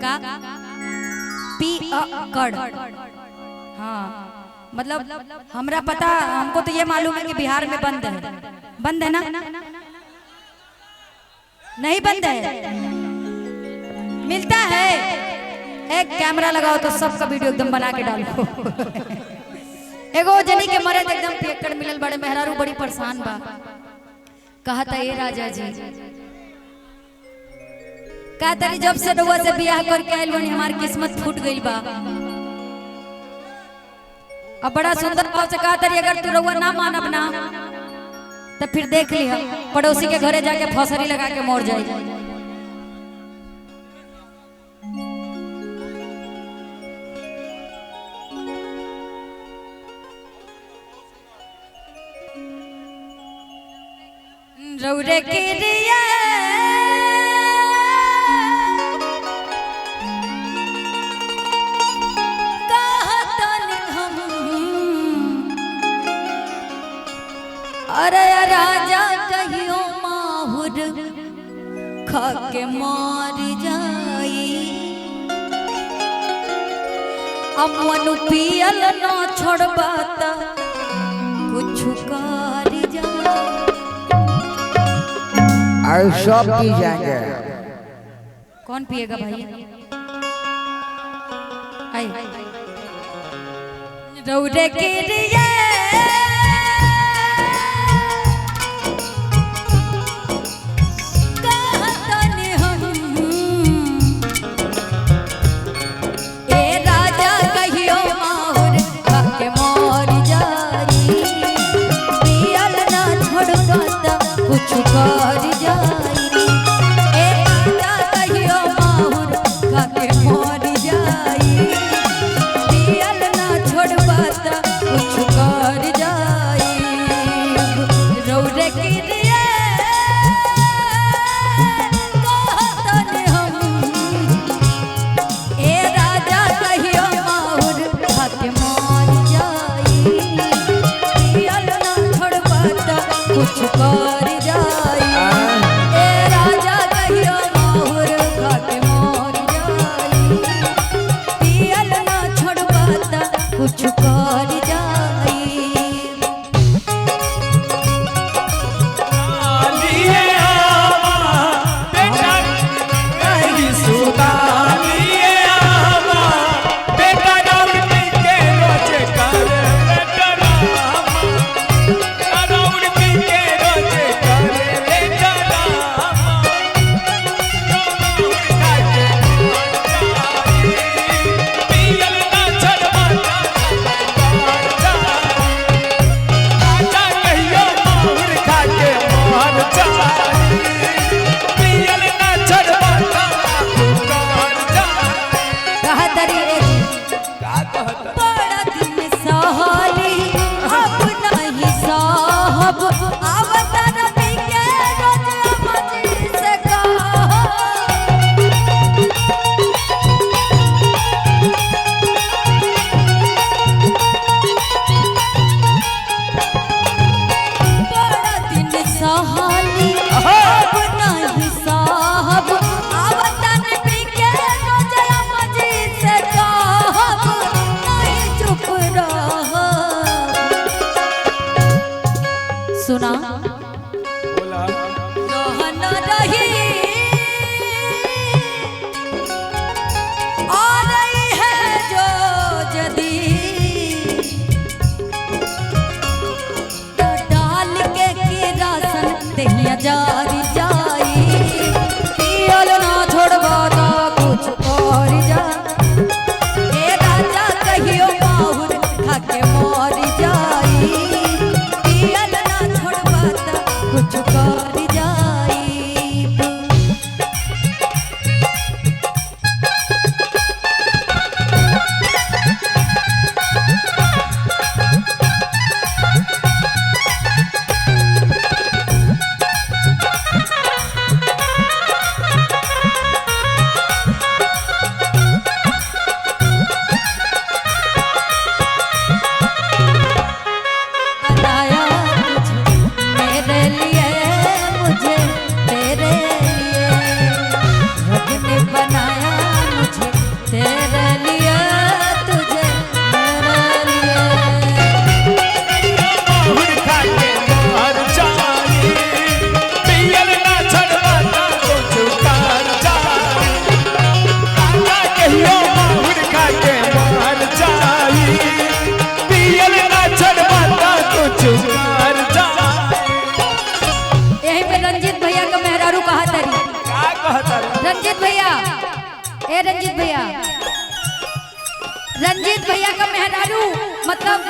का पी कड़। हाँ मतलब हमरा पता, हमको तो ये मालूम है कि बिहार में बंद है। बंद है ना? नहीं बंद है, मिलता है। एक कैमरा लगाओ तो सबका वीडियो एकदम बना के डालो। एगो जनी के मरे एकदम पियक्कड़ मिलल बड़े मेहरारू बड़ी परेशान बा। कहा था ये राजा जी का तरी जब से रउआ से बियाह करके आइल बनी हमारी किस्मत फूट गई बा। अब बड़ा सुंदर भाव से कहा तरी अगर तू रउआ ना मानब ना तो फिर देख लिया पड़ोसी के घरे जाके फौसरी लगा के मर जाए। रौरे के रिया अरे राजा कहियो माहुर खा के मार जाई। अब मनु पियल ना छोड़बा त कुछ कर जाई। ऐसा पी जाएंगे। कौन पिएगा भाई? आई रौरे के रिया कुछ कर जाई। ए राजा कहियो माहुर खा के मर जाई। पियल ना छोड़बा त कुछ कर ए रंजीत भैया, रंजीत भैया का मेहरारू मतलब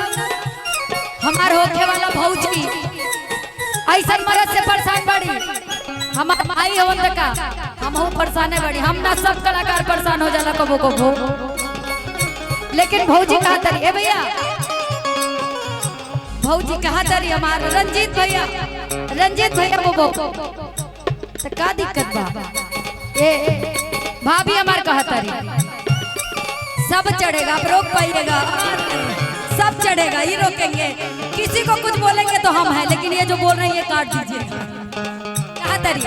हमार होके वाला भौजी ऐसा मरद से परेशान बड़ी। हम आई हवन तक हम परेशान है बड़ी। हम ना सब कलाकार परेशान हो जाला कबो कबो, लेकिन भौजी कहा तरी ए भैया, भौजी कहा तरी हमार रंजीत भैया, रंजीत भैया वो तो का दिक्कत बा। ए भाभी हमार कहा तरी सब चढ़ेगा, आप रोक पाइएगा, सब चढ़ेगा, ये रोकेंगे। किसी को कुछ बोलेंगे तो हम हैं, लेकिन ये जो बोल रहे हैं ये काट दीजिए। कहा तरी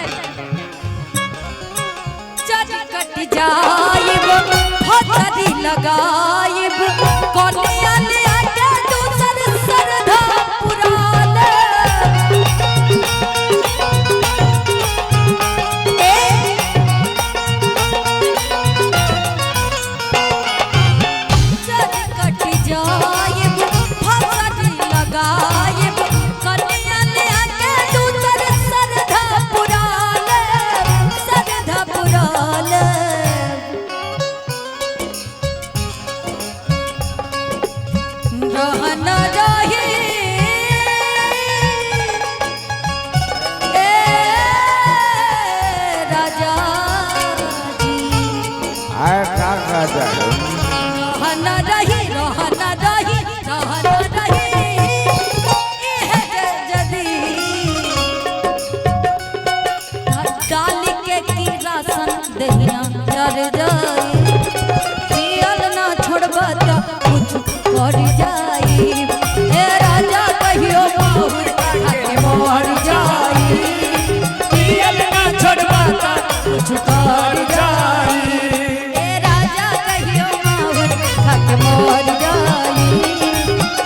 कट जाइब हथरी लगाइब कोनिया ले आके दूसर सरधा पुराल कट जाइब हथरी लगाइब कोनिया ले आके दूसर सरधा पुराल, सरधा पुराल। रहन रही ए राजा जी, का कहता है? रहन रही, रहन रही, रहन रही जदी डाल के की राशन दहिया चढ़ जाए, पियल ना छोड़बा त कुछ कर जाई। ए राजा कहियो माहुर खाके मर जाई, पियल ना छोड़बा त कुछ कर जाई। ए राजा कहियो माहुर खाके मर जाई,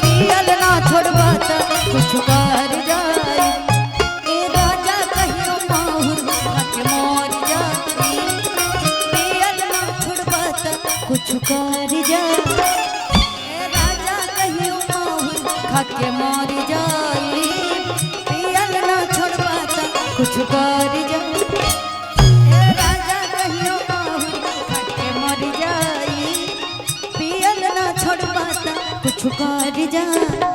पियल ना छोड़बा त कुछ कर जाई। ए राजा कहियो माहुर खाके मर जाई, पियल ना छोड़बा त कुछ कर जाई। खाके मर जाई, पियल ना छोड़बा त कुछ कर जाई। ए राजा कहियो माहुर खाके मर जाई, पियल ना छोड़बा त कुछ कर जाई।